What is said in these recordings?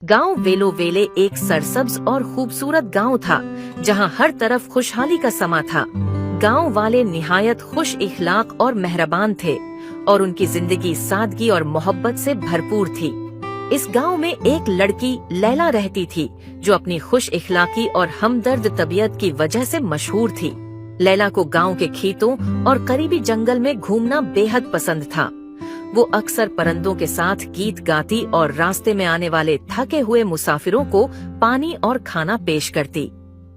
गांव वेलो वेले एक सरसब्ज और खूबसूरत गांव था जहां हर तरफ खुशहाली का समा था। गांव वाले निहायत खुश इखलाक और मेहरबान थे और उनकी जिंदगी सादगी और मोहब्बत से भरपूर थी। इस गांव में एक लड़की लैला रहती थी जो अपनी खुश इखलाकी और हमदर्द तबीयत की वजह से मशहूर थी। लैला को गांव के खेतों और करीबी जंगल में घूमना बेहद पसंद था। वो अक्सर परिंदों के साथ गीत गाती और रास्ते में आने वाले थके हुए मुसाफिरों को पानी और खाना पेश करती।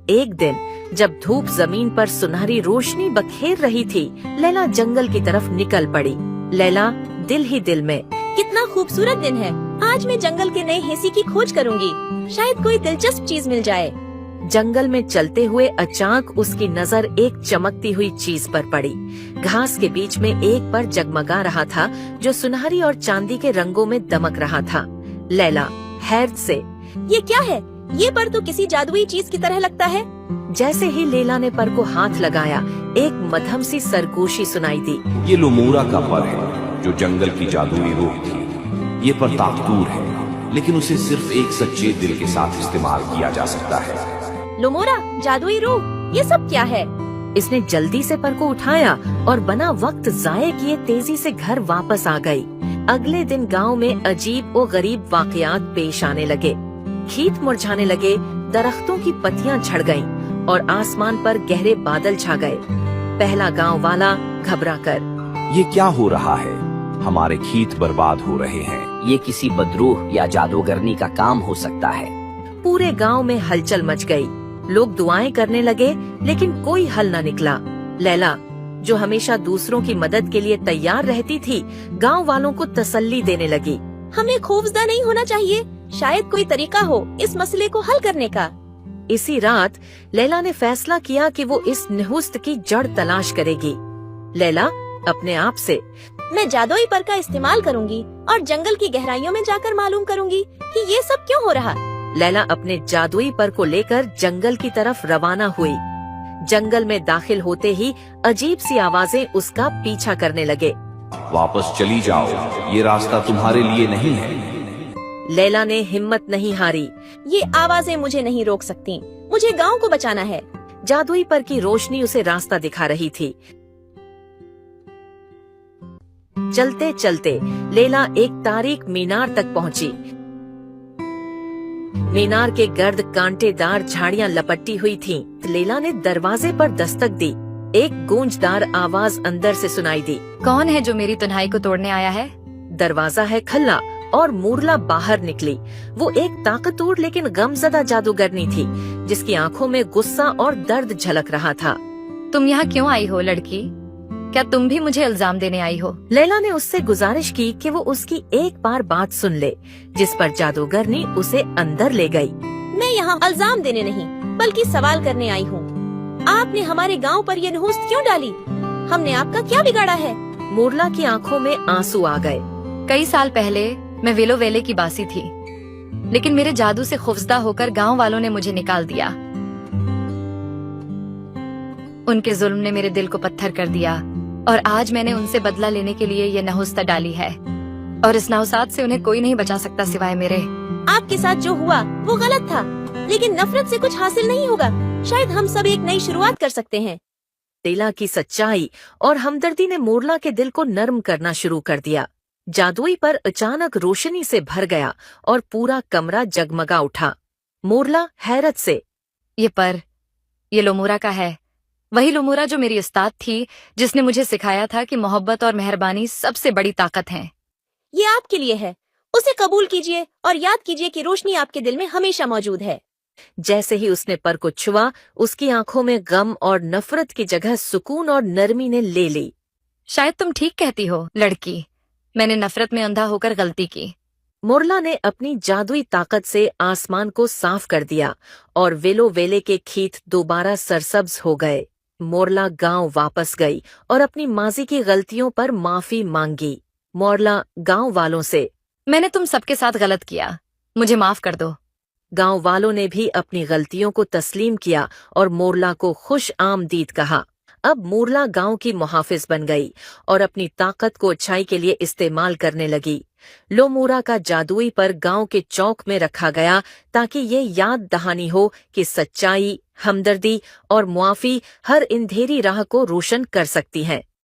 एक दिन जब धूप जमीन पर सुनहरी रोशनी बखेर रही थी, लैला जंगल की तरफ निकल पड़ी। लैला दिल ही दिल में, कितना खूबसूरत दिन है, आज मैं जंगल के नए हिस्से की खोज करूंगी, शायद कोई दिलचस्प चीज मिल जाए। जंगल में चलते हुए अचानक उसकी नजर एक चमकती हुई चीज पर पड़ी। घास के बीच में एक पर जगमगा रहा था जो सुनहरी और चांदी के रंगों में दमक रहा था। लैला हैरत से, ये क्या है? ये पर तो किसी जादुई चीज की तरह लगता है। जैसे ही लैला ने पर को हाथ लगाया, एक मध्यम सी सरगोशी सुनाई दी। ये लोमोरा का पर है जो जंगल की जादुई रूह थी। ये पर ताकतूर है, लेकिन उसे सिर्फ एक सच्चे दिल के साथ इस्तेमाल किया जा सकता है। लोमोरा, जादुई रूह, ये सब क्या है? इसने जल्दी से पर को उठाया और बना वक्त जाये किए तेजी से घर वापस आ गई। अगले दिन गांव में अजीब और गरीब वाकयात पेश आने लगे। खेत मुरझाने लगे, दरख्तों की पत्तियां झड़ गईं और आसमान पर गहरे बादल छा गए। पहला गांव वाला घबरा कर, ये क्या हो रहा है? हमारे खेत बर्बाद हो रहे हैं। ये किसी बदरूह या जादूगरनी का काम हो सकता है। पूरे गांव में हलचल मच गई। लोग दुआएं करने लगे, लेकिन कोई हल न निकला। लैला, जो हमेशा दूसरों की मदद के लिए तैयार रहती थी, गांव वालों को तसल्ली देने लगी। हमें खौफजदा नहीं होना चाहिए, शायद कोई तरीका हो इस मसले को हल करने का। इसी रात लैला ने फैसला किया कि वो इस निहुस्त की जड़ तलाश करेगी। लैला अपने आप से, मैं जादुई पर का इस्तेमाल करूंगी और जंगल की गहराइयों में जाकर मालूम करूंगी कि ये सब क्यों हो रहा। लैला अपने जादुई पर को लेकर जंगल की तरफ रवाना हुई। जंगल में दाखिल होते ही अजीब सी आवाजें उसका पीछा करने लगे। वापस चली जाओ, ये रास्ता तुम्हारे लिए नहीं है। लैला ने हिम्मत नहीं हारी। ये आवाजें मुझे नहीं रोक सकती, मुझे गांव को बचाना है। जादुई पर की रोशनी उसे रास्ता दिखा रही थी। चलते चलते लैला एक तारीक मीनार तक पहुंची। मीनार के गर्द कांटेदार झाड़ियां लपटी हुई थीं। लैला ने दरवाजे पर दस्तक दी। एक गूंजदार आवाज अंदर से सुनाई दी। कौन है जो मेरी तन्हाई को तोड़ने आया है? दरवाजा है खल्ला और मोरला बाहर निकली। वो एक ताकतवर लेकिन गमजदा जादूगरनी थी जिसकी आंखों में गुस्सा और दर्द झलक रहा था। तुम यहाँ क्यों आई हो लड़की? क्या तुम भी मुझे इल्जाम देने आई हो? लैला ने उससे गुजारिश की कि वो उसकी एक बार बात सुन ले, जिस पर जादूगरनी उसे अंदर ले गई। मैं यहाँ इल्जाम देने नहीं बल्कि सवाल करने आई हूँ। आपने हमारे गांव पर ये नहुस्त क्यों डाली? हमने आपका क्या बिगाड़ा है? मोरला की आंखों में आंसू आ गए। कई साल पहले मैं वेलो वेले की बासी थी, लेकिन मेरे जादू से खौफजदा होकर गांव वालों ने मुझे निकाल दिया। उनके जुल्म ने मेरे दिल को पत्थर कर दिया और आज मैंने उनसे बदला लेने के लिए ये नहुस्त डाली है, और इस नहुसात से उन्हें कोई नहीं बचा सकता सिवाय मेरे। आपके साथ जो हुआ वो गलत था, लेकिन नफरत से कुछ हासिल नहीं होगा। शायद हम सब एक नई शुरुआत कर सकते हैं। लैला की सच्चाई और हमदर्दी ने मोरला के दिल को नर्म करना शुरू कर दिया। जादुई पर अचानक रोशनी से भर गया और पूरा कमरा जगमगा उठा। मोरला हैरत से, ये लोमोरा का है, वही लोमोरा जो मेरी उस्ताद थी, जिसने मुझे सिखाया था कि मोहब्बत और मेहरबानी सबसे बड़ी ताकत है। ये आपके लिए है, उसे कबूल कीजिए और याद कीजिए कि रोशनी आपके दिल में हमेशा मौजूद है। जैसे ही उसने पर को छुआ, उसकी आंखों में गम और नफरत की जगह सुकून और नरमी ने ले ली। शायद तुम ठीक कहती हो लड़की, मैंने नफरत में अंधा होकर गलती की। मोरला ने अपनी जादुई ताकत से आसमान को साफ कर दिया और वेलो वेले के खेत दोबारा सरसब्ज हो गए। मोरला गांव वापस गई और अपनी माजी की गलतियों पर माफी मांगी। मोरला गांव वालों से, मैंने तुम सबके साथ गलत किया, मुझे माफ कर दो। गांव वालों ने भी अपनी गलतियों को तस्लीम किया और मोरला को खुश आमदीद कहा। अब मूरला गांव की मुहाफिज बन गई और अपनी ताकत को अच्छाई के लिए इस्तेमाल करने लगी। लोमूरा का जादुई पर गांव के चौक में रखा गया ताकि ये याद दहानी हो कि सच्चाई, हमदर्दी और मुआफी हर अंधेरी राह को रोशन कर सकती है।